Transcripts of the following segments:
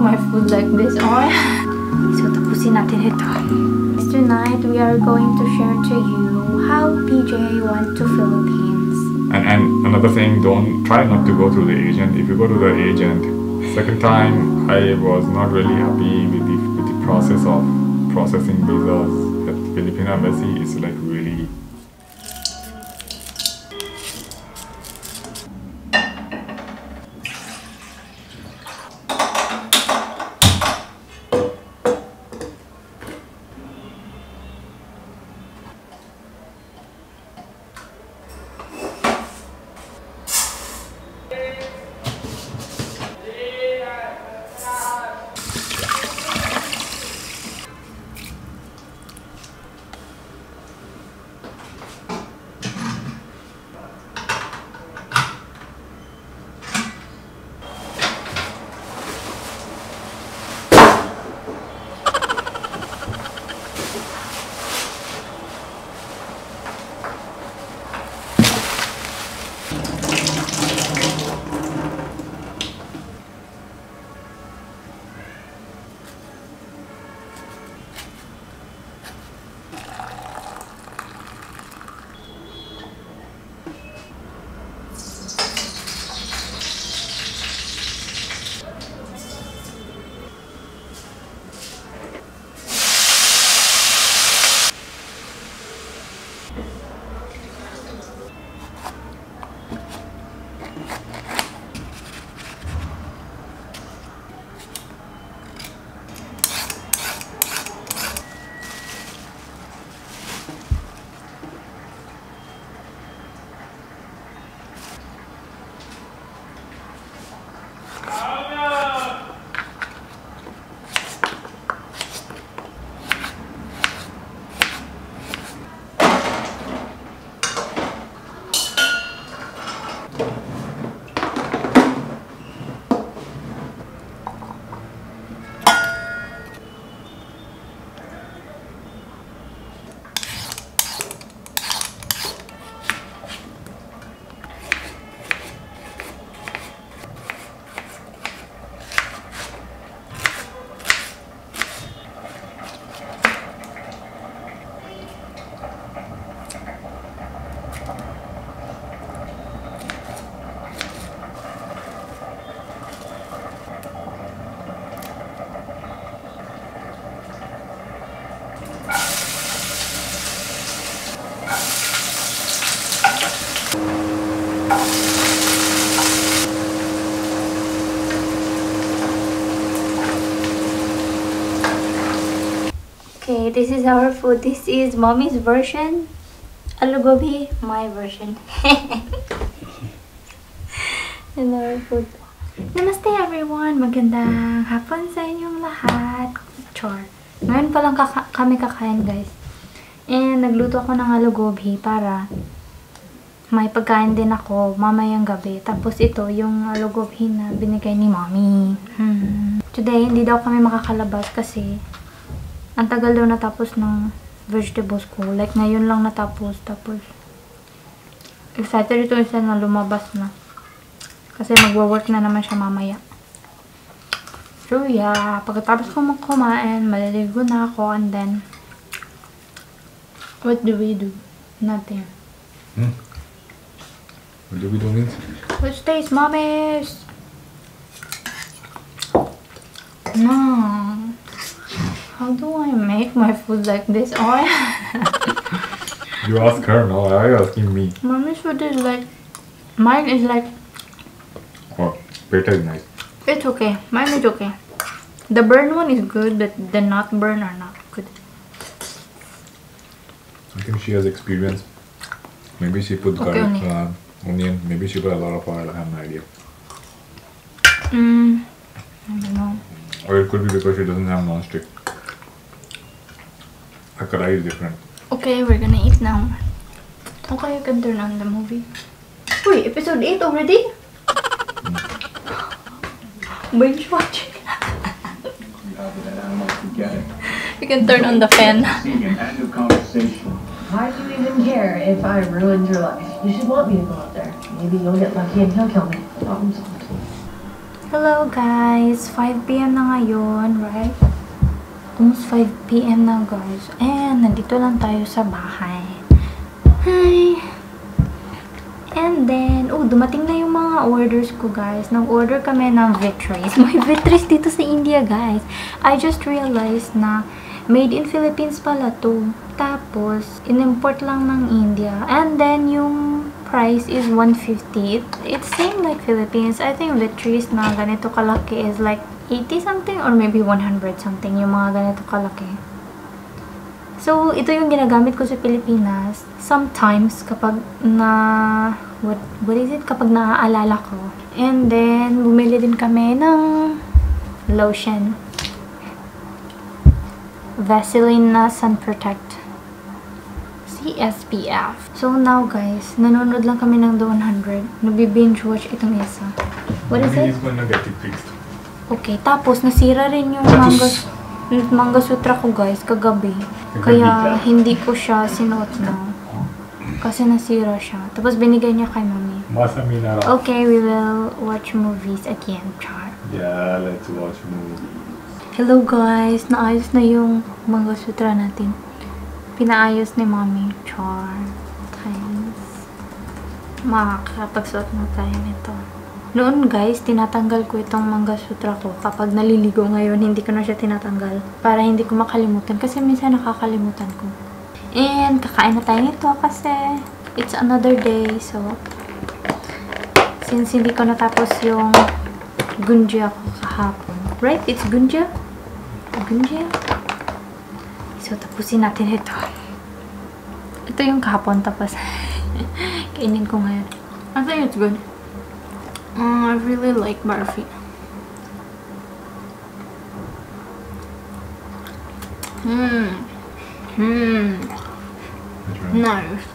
my food like this. Oh, so tapusin natin ito. Tonight, we are going to share to you how PJ went to Philippines. And another thing, try not to go through the agent. If you go to the agent, second time I was not really happy with the process of processing visas at Filipino embassy. It's like really Okay, this is our food. This is mommy's version. Aloo gobi, my version. And our food. Namaste everyone! Magandang hapon sa inyong lahat. Chor. Ngayon pa lang kami kakain, guys. And nagluto ako ng aloo gobi para may pagkain din ako mamayang gabi. Tapos ito, yung aloo gobi na binigay ni mommy. Today, hindi daw kami makakalabas kasi ang tagal daw natapos ng vegetables ko. Like, ngayon lang natapos. Tapos, excited ito isa na lumabas na. Kasi magwo-work na naman siya mamaya. So, yeah. Pagkatapos ko kumain, maliligo na ako. And then, what do we do? Nothing. what do we do means? Which taste, mommies? No. How do I make my food like this? Oh, You ask her, no? Why are you asking me? mommy's food is like, mine is like, Oh, peta is nice. it's okay. Mine is okay. The burn one is good, but the not burn are not good. I think she has experience. Maybe she put garlic, onion. Maybe she put a lot of oil. I have no idea. I don't know. Or it could be because she doesn't have non-stick. Her kadai is different. Okay, we're gonna eat now. Okay, you can turn on the movie. Wait, episode 8 already? Binge watching. You can turn on the fan. Why do you even care if I ruined your life? You should want me to go out there. Maybe you'll get lucky and he'll kill me. Problem solved. Hello guys! 5 p.m. na ngayon, right? Almost 5 p.m. na guys. And nandito lang tayo sa bahay. Hi! And then, dumating na yung mga orders ko guys. Nag-order kami ng vitris. May vitris dito sa India guys. I just realized na made in Philippines pala to. Tapos, in-import lang ng India. And then, yung price is 150. It's same like Philippines. I think vitris na ganito kalaki is like 80 something or maybe 100 something. Yung mga ganito kalaki. So, ito yung ginagamit ko sa Pilipinas. Sometimes, kapag what is it? Kapag naaalala ko. And then, bumili din kami ng lotion. Vaseline na Sun Protect. SPF. So now guys, nanonood lang kami ng The 100. Nagbi-binge watch itong isa. What is it? He's gonna get it fixed. Okay, tapos nasira rin yung manga sutra ko guys kagabi. Kaya hindi ko siya sinuot na. Kasi nasira siya. Tapos binigay niya kay mami. Okay, we will watch movies again, Char. Yeah, let's watch movies. Hello guys, naayos na yung manga sutra natin. Pinaayos ni mami. Char. Thanks. Makakapagsuot na tayo nito. Noon guys, tinatanggal ko itong manga sutra ko. Kapag naliligo ngayon, hindi ko na siya tinatanggal. Para hindi ko makalimutan. Kasi minsan nakakalimutan ko. And kakain na tayo nito kasi it's another day. So, since hindi ko natapos yung gunja ko kahapon. Right? It's gunja? Gunja? So, tapusin natin ito. Ito yung kahapon, tapos kainin ko ngayon. I think it's good. I really like barfi. Nice.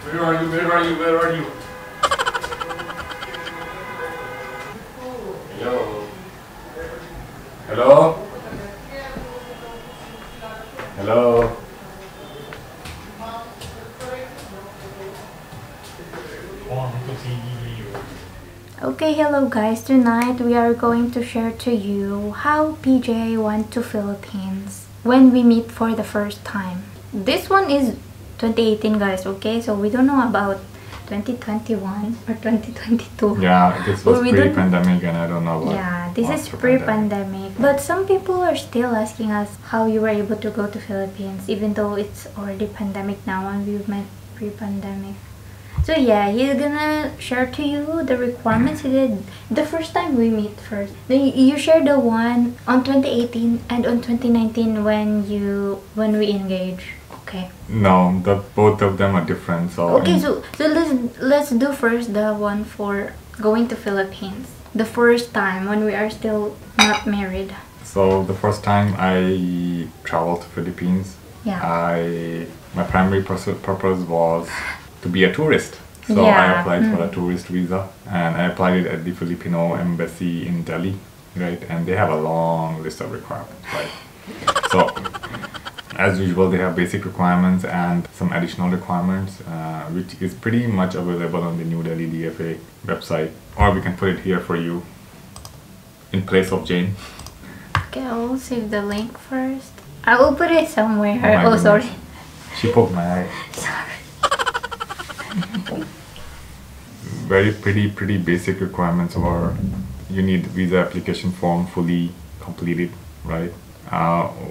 Where are you? Where are you? Where are you? Hello? Hello? Hello? Okay, hello guys. Tonight we are going to share to you how PJ went to Philippines when we meet for the first time. This one is 2018 guys, okay? So we don't know about 2021 or 2022. Yeah, this was pre-pandemic and I don't know what. Yeah, this is pre-pandemic. But some people are still asking us how you were able to go to Philippines even though it's already pandemic now and we met pre-pandemic. So yeah, he's gonna share to you the requirements he did the first time we meet first. Then you share the one on 2018 and on 2019 when we engage. Okay. No, both of them are different. So okay, so let's do first the one for going to Philippines. The first time when we are still not married. So the first time I traveled to Philippines, yeah. My primary purpose was to be a tourist. So yeah. I applied for a tourist visa and I applied it at the Filipino embassy in Delhi, right? And they have a long list of requirements, right? So as usual, they have basic requirements and some additional requirements, which is pretty much available on the New Delhi DFA website. Or we can put it here for you in place of Jane. Okay, I'll save the link first. I will put it somewhere. Oh, sorry. She poked my eye. Sorry. Very pretty basic requirements were you need visa application form fully completed, right?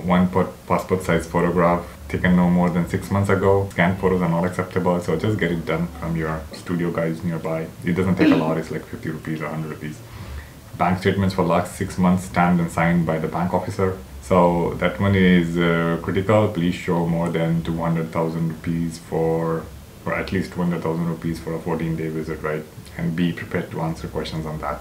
One passport size photograph taken no more than 6 months ago. Scanned photos are not acceptable, so just get it done from your studio guys nearby. It doesn't take a lot, it's like 50 rupees or 100 rupees. Bank statements for last 6 months stamped and signed by the bank officer. So that one is critical. Please show more than 200,000 rupees or at least 200,000 rupees for a 14-day visit, right? And be prepared to answer questions on that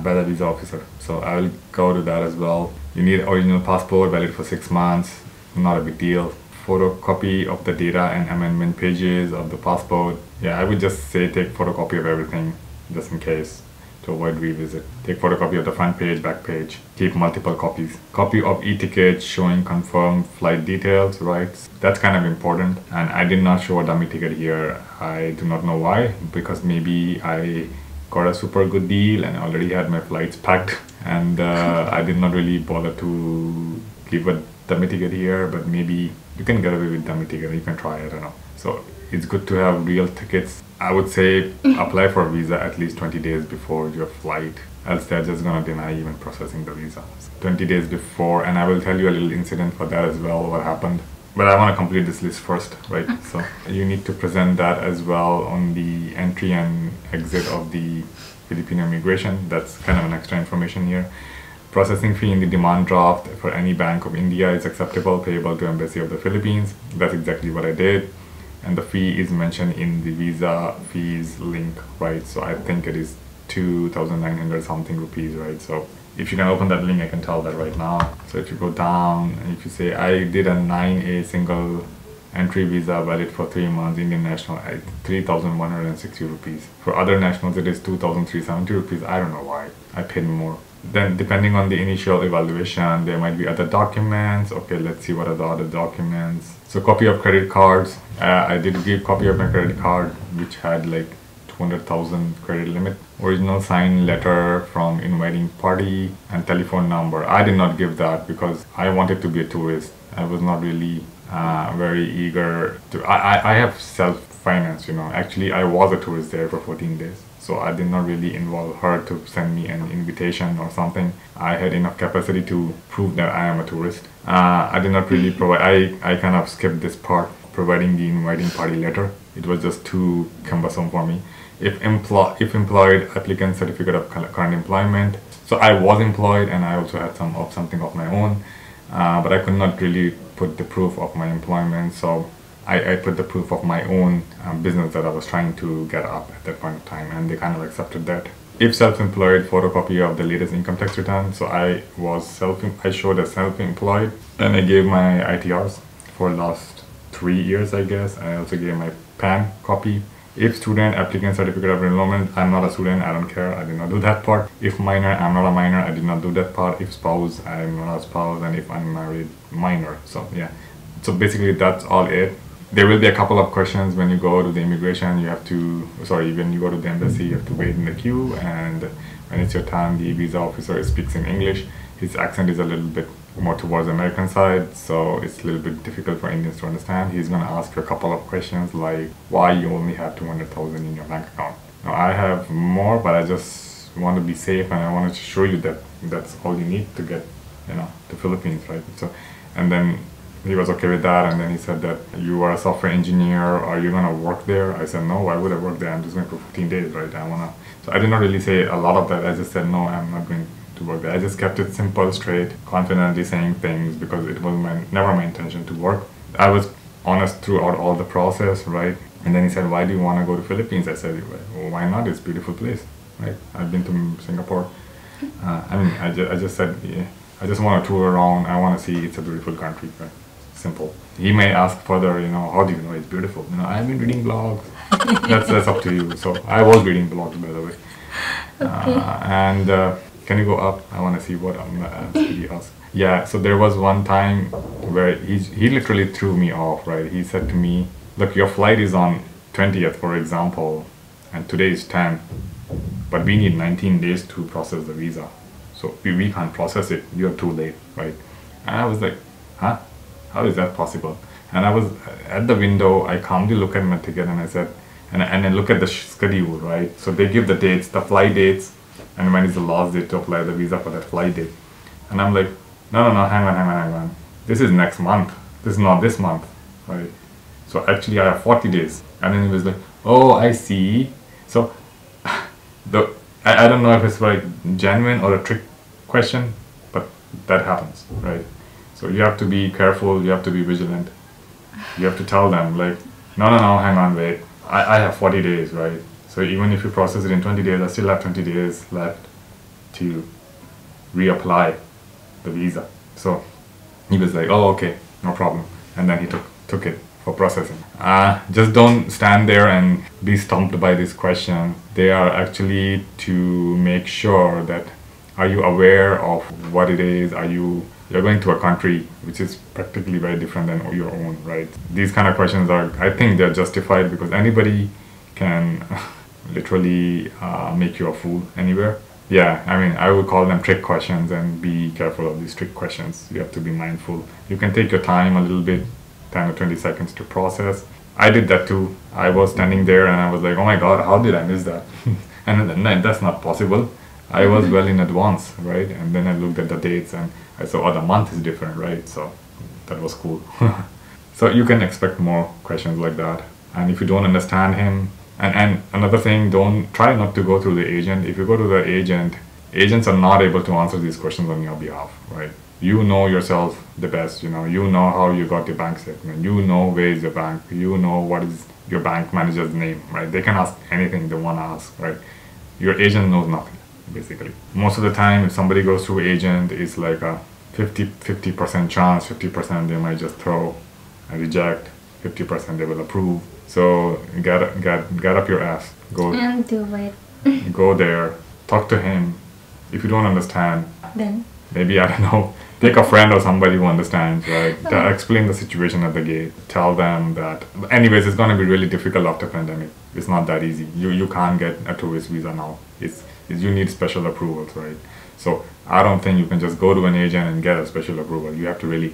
by the visa officer. So I will go to that as well. You need original passport valid for 6 months, not a big deal. Photocopy of the data and amendment pages of the passport. Yeah, I would just say take photocopy of everything just in case. to avoid revisit. Take photocopy of the front page, back page. Keep multiple copies. Copy of e-ticket showing confirmed flight details, right? That's kind of important. And I did not show a dummy ticket here. I do not know why, because maybe I got a super good deal and already had my flights packed, and I did not really bother to give a dummy ticket here, but maybe you can get away with dummy ticket. You can try, I don't know. So it's good to have real tickets. I would say apply for a visa at least 20 days before your flight, else they're just gonna deny even processing the visa. 20 days before, and I will tell you a little incident for that as well, what happened. But I want to complete this list first, right? So you need to present that as well on the entry and exit of the Filipino immigration. That's kind of an extra information here. Processing fee in the demand draft for any Bank of India is acceptable, payable to Embassy of the Philippines. That's exactly what I did. And the fee is mentioned in the visa fees link, right? So I think it is 2,900 something rupees, right? So if you can open that link, I can tell that right now. So if you go down and if you say I did a 9A single entry visa valid for 3 months, Indian national, 3,160 rupees. For other nationals, it is 2,370 rupees. I don't know why. I paid more. Then depending on the initial evaluation, there might be other documents. Okay, let's see what are the other documents. So copy of credit cards. I did give copy of my credit card, which had like 200,000 credit limit. Original signed letter from inviting party and telephone number. I did not give that because I wanted to be a tourist. I was not really very eager to. I have self-finance, you know. Actually, I was a tourist there for 14 days. So I did not really involve her to send me an invitation or something. I had enough capacity to prove that I am a tourist. I did not really provide, I kind of skipped this part, providing the inviting party letter. It was just too cumbersome for me. If employed, applicant certificate of current employment. So I was employed and I also had something of my own, but I could not really put the proof of my employment. So I put the proof of my own business that I was trying to get up at that point of time, and they kind of accepted that. If self-employed, photocopy of the latest income tax return. So I showed as self-employed, and I gave my ITRs for last 3 years, I guess. I also gave my PAN copy. If student, applicant certificate of enrollment. I'm not a student, I don't care, I did not do that part. If minor, I'm not a minor, I did not do that part. If spouse, I'm not a spouse, and if unmarried, minor. So yeah, so basically that's all it. There will be a couple of questions when you go to the immigration. When you go to the embassy, you have to wait in the queue, and when it's your time, the visa officer speaks in English. His accent is a little bit more towards the American side, so it's a little bit difficult for Indians to understand. He's going to ask you a couple of questions like why you only have 200,000 in your bank account. Now I have more, but I just want to be safe, and I wanted to show you that that's all you need to get, you know, to Philippines, right? So, and then he was okay with that, and then he said that you are a software engineer, are you gonna work there? I said no, why would I work there? I'm just going for 15 days, right? So I did not really say a lot of that. I just said no, I'm not going to work there. I just kept it simple, straight, confidently saying things because it was never my intention to work. I was honest throughout all the process, right? And then he said, why do you want to go to Philippines? I said, well, why not? It's a beautiful place, right? I've been to Singapore. I just said, yeah, I just want to tour around. I want to see it's a beautiful country, right? Simple. He may ask further, you know, how do you know it's beautiful? You know, I've been reading blogs. that's up to you. So I was reading blogs, by the way. Okay. Can you go up? I want to see what he asked. Yeah, so there was one time where he literally threw me off, right? He said to me, look, your flight is on 20th, for example, and today is 10, but we need 19 days to process the visa. So we can't process it. You're too late, right? And I was like, huh? How is that possible? And I was at the window, I calmly look at my ticket and I said, and I look at the schedule, right? So they give the dates, the flight dates, and when is the last date to apply the visa for that flight date. And I'm like, no, hang on. This is next month. This is not this month, right? So actually I have 40 days. And then he was like, oh, I see. So I don't know if it's like genuine or a trick question, but that happens, right? So you have to be careful, you have to be vigilant. You have to tell them like, no, hang on, wait. I have 40 days, right? So even if you process it in 20 days, I still have 20 days left to reapply the visa. So he was like, oh, okay, no problem. And then he took it for processing. Just don't stand there and be stumped by this question. They are actually to make sure that are you aware of what it is? You're going to a country which is practically very different than your own, right? These kind of questions are, I think they're justified because anybody can literally make you a fool anywhere. Yeah, I mean, I would call them trick questions, and be careful of these trick questions. You have to be mindful. You can take your time a little bit, 10 or 20 seconds to process. I did that too. I was standing there and I was like, oh my God, how did I miss that? And then that's not possible. I was well in advance, right? And then I looked at the dates and I saw, oh, the month is different, right? So that was cool. So you can expect more questions like that. And if you don't understand him, and another thing, don't try not to go through the agent. If you go to the agent, agents are not able to answer these questions on your behalf, right? You know yourself the best, you know how you got your bank statement, you know where is your bank, you know what is your bank manager's name, right? They can ask anything they want to ask, right? Your agent knows nothing, basically. Most of the time, if somebody goes through agent, it's like a 50% chance, 50% they might just throw and reject, 50% they will approve. So get up your ass, go And do it. go there, talk to him. If you don't understand, Then. maybe, I don't know, take a friend or somebody who understands, right? Explain the situation at the gate. Tell them that, anyways, it's going to be really difficult after pandemic. It's not that easy. You can't get a tourist visa now. You need special approvals, right? So I don't think you can just go to an agent and get a special approval. You have to really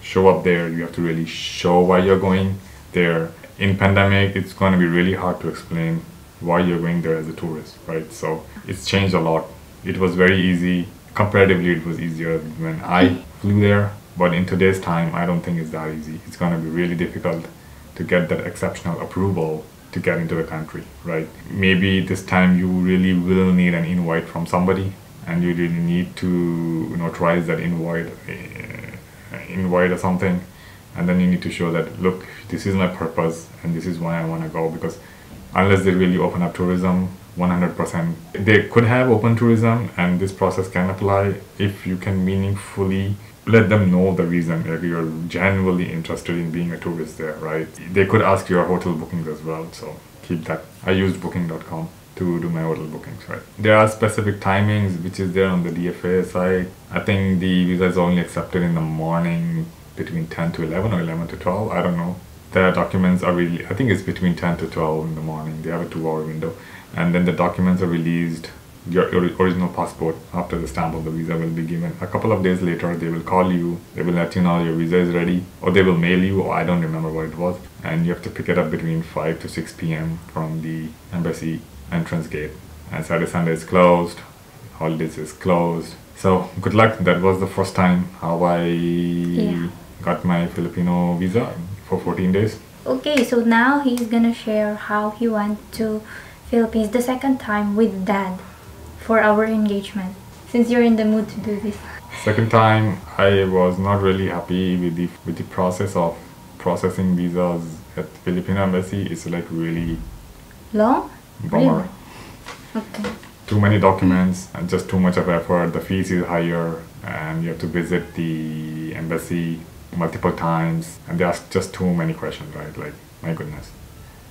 show up there. You have to really show why you're going there. In pandemic, it's going to be really hard to explain why you're going there as a tourist, right? So it's changed a lot. It was very easy. Comparatively, it was easier when I flew there, but in today's time, I don't think it's that easy. It's going to be really difficult to get that exceptional approval to get into the country, right? Maybe this time you really will need an invite from somebody, and you really need to notarize that invite or something, and then you need to show that, look, this is my purpose and this is why I want to go, because unless they really open up tourism 100%. They could have open tourism, and this process can apply if you can meaningfully let them know the reason, like you're genuinely interested in being a tourist there, right? They could ask your hotel bookings as well, so keep that. I used booking.com to do my hotel bookings, right? There are specific timings which is there on the DFA site. I think the visa is only accepted in the morning between 10 to 11 or 11 to 12, I don't know. The documents are really, I think it's between 10 to 12 in the morning. They have a 2-hour window. And then the documents are released, your original passport, after the stamp of the visa will be given. A couple of days later, they will call you, they will let you know your visa is ready, or they will mail you, or I don't remember what it was. And you have to pick it up between 5 to 6 p.m. from the embassy entrance gate. And Saturday, Sunday is closed, holidays is closed. So good luck. That was the first time how I got my Filipino visa for 14 days. Okay, so now he's gonna share how he went to Philippines the second time with Dad for our engagement, since you're in the mood to do this. Second time, I was not really happy with the process of processing visas at Filipino embassy. It's like really Long? bummer. Okay. Too many documents and just too much of effort. The fees is higher, and you have to visit the embassy multiple times, and there's just too many questions, right? Like, my goodness,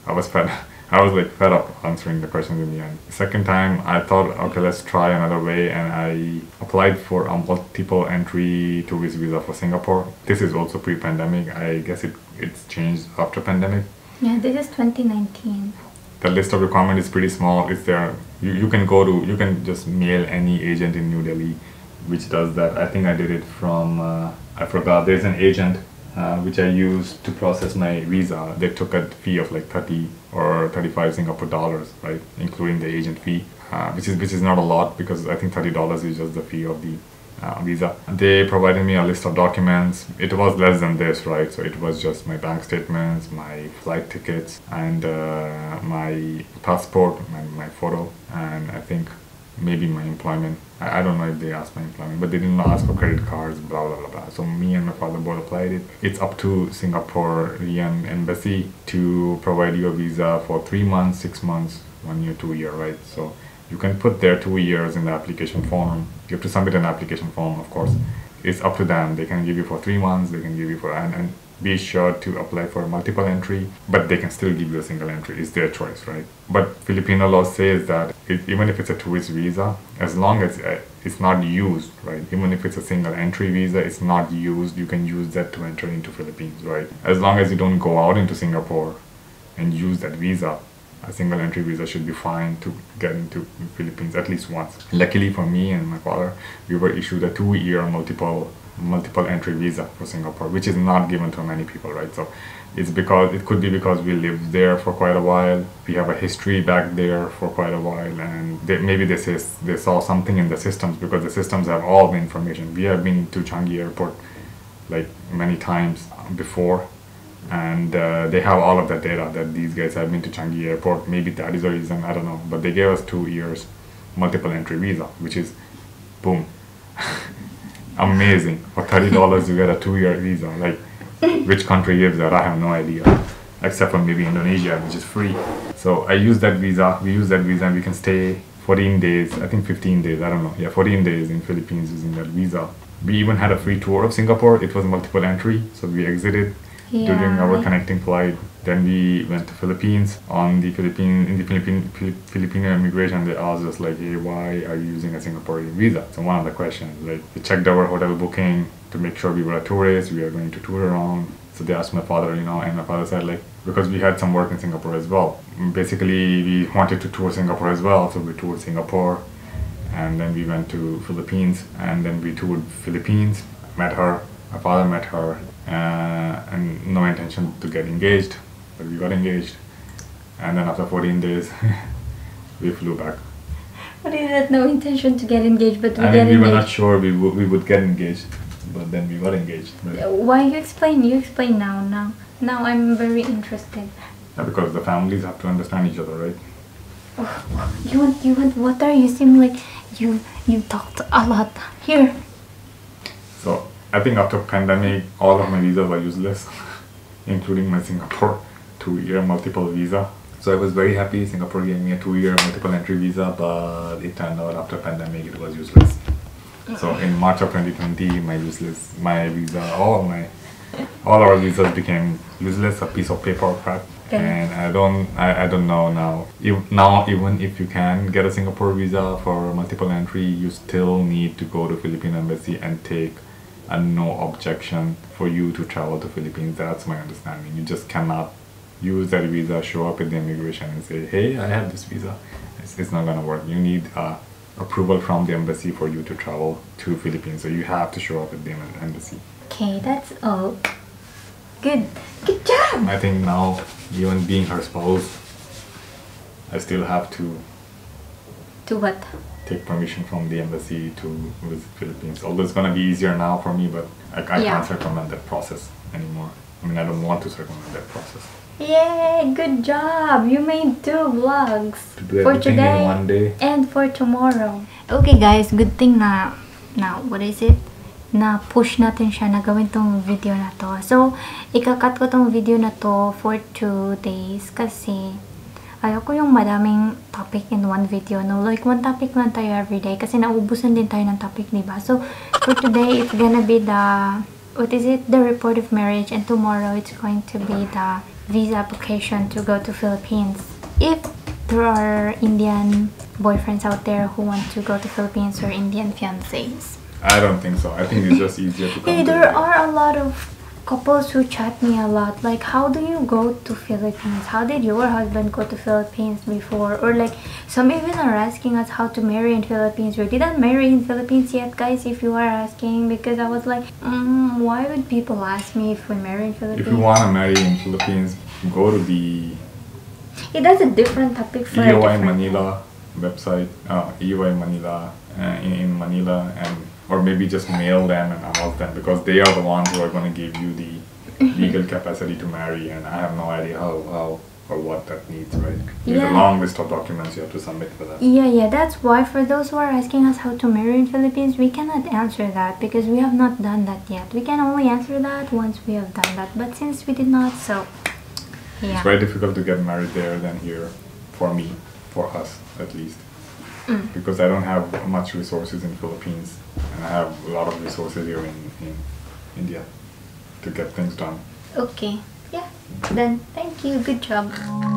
I was fed up answering the questions in the end. Second time, I thought, okay, let's try another way, and I applied for a multiple entry tourist visa for Singapore. This is also pre-pandemic. I guess it's changed after pandemic. Yeah, this is 2019. The list of requirements is pretty small. It's there. You can just mail any agent in New Delhi which does that. I think I did it from, I forgot, there's an agent which I used to process my visa. They took a fee of like 30 or 35 Singapore dollars, right, including the agent fee, which is not a lot, because I think $30 is just the fee of the visa. They provided me a list of documents. It was less than this, right? So it was just my bank statements, my flight tickets, and my passport, my photo, and I think maybe my employment. I don't know if they asked my employment, but they didn't ask for credit cards, blah, blah, blah, blah. So me and my father both applied it. It's up to Singaporean embassy to provide you a visa for 3 months, 6 months, 1 year, 2 year, right? So you can put their 2 years in the application form. You have to submit an application form, of course. It's up to them. They can give you for 3 months, they can give you for, and be sure to apply for multiple entry, but they can still give you a single entry. It's their choice, right? But Filipino law says that even if it's a tourist visa, as long as it's not used, right? Even if it's a single entry visa, it's not used, you can use that to enter into Philippines, right? As long as you don't go out into Singapore and use that visa, a single entry visa should be fine to get into Philippines at least once. Luckily for me and my father, we were issued a 2-year multiple entry visa for Singapore, which is not given to many people, right? So it could be because we lived there for quite a while, we have a history back there for quite a while, and maybe they saw something in the systems, because the systems have all the information. We have been to Changi airport like many times before, and they have all of that data that these guys have been to Changi airport. Maybe that is the reason, I don't know, but they gave us 2 years multiple entry visa, which is boom. Amazing. For $30 you get a 2-year visa. Like, which country gives that? I have no idea, except for maybe Indonesia, which is free. So I use that visa, we use that visa, and we can stay 14 days, I think 15 days, I don't know, yeah, 14 days in Philippines using that visa. We even had a free tour of Singapore. It was multiple entry, so we exited during our connecting flight. Then we went to Philippines. In the Filipino immigration, they asked us like, hey, why are you using a Singaporean visa? So one of the questions, like, they checked our hotel booking to make sure we were a tourist, we are going to tour around. So they asked my father, and my father said, like, because we had some work in Singapore as well. Basically, we wanted to tour Singapore as well, so we toured Singapore, and then we went to Philippines, and then we toured Philippines, met her, my father met her, and no intention to get engaged, but we got engaged, and then after 14 days, we flew back. What is that? No intention to get engaged, but we were not sure we would get engaged, but then we got engaged. Right? Why you explain? You explain now. Now I'm very interested. Yeah, because the families have to understand each other, right? Oh, you want water? You seem like you talked a lot. Here. So I think after pandemic, all of my visas were useless, including my Singapore 2-year multiple visa. So I was very happy Singapore gave me a 2-year multiple entry visa, but it turned out after pandemic it was useless. So in March of 2020, my visa, all our visas became useless, a piece of paper crap. Okay. And I don't know now. Even if you can get a Singapore visa for multiple entry, you still need to go to Philippine embassy and take a no objection for you to travel to Philippines. That's my understanding. You just cannot use that visa, show up at the immigration and say, hey, I have this visa. It's not gonna work. You need approval from the embassy for you to travel to Philippines. So you have to show up at the embassy. Okay, that's all. Good job! I think now, even being her spouse, I still have to... To what? Take permission from the embassy to visit Philippines. Although it's gonna be easier now for me, but I can't circumvent that process anymore. I mean, I don't want to circumvent that process. Yay! Good job! You made 2 vlogs for today in one day and for tomorrow. Okay guys, good thing na what is it? Na push natin siya na gawin tong video na to. So, ikakat ko tong video na to for 2 days kasi ayoko yung madaming topic in one video, no? Like, one topic lang tayo everyday kasi naubusan din tayo ng topic, diba? So, for today, it's gonna be the, the report of marriage, and tomorrow, it's going to be the visa application to go to Philippines. If there are Indian boyfriends out there who want to go to Philippines or Indian fiancés. I don't think so. I think it's just easier to come. Hey, there are a lot of couples who chat me a lot, like, how do you go to Philippines? How did your husband go to Philippines before? Or like, some even are asking us how to marry in Philippines. We didn't marry in Philippines yet, guys, if you are asking, because I was like, why would people ask me if we marry in Philippines? If you want to marry in Philippines, go to the... that's a different topic for EOI Manila website, EOI Manila in Manila, and or maybe just mail them and ask them, because they are the ones who are going to give you the legal capacity to marry, and I have no idea how or what that needs, right? There's a long list of documents you have to submit for that. Yeah, that's why for those who are asking us how to marry in Philippines, we cannot answer that because we have not done that yet. We can only answer that once we have done that, but since we did not, so yeah. It's very difficult to get married there than here, for me, for us at least. Because I don't have much resources in Philippines, and I have a lot of resources here in India to get things done. Okay. Yeah. Done. Thank you. Good job.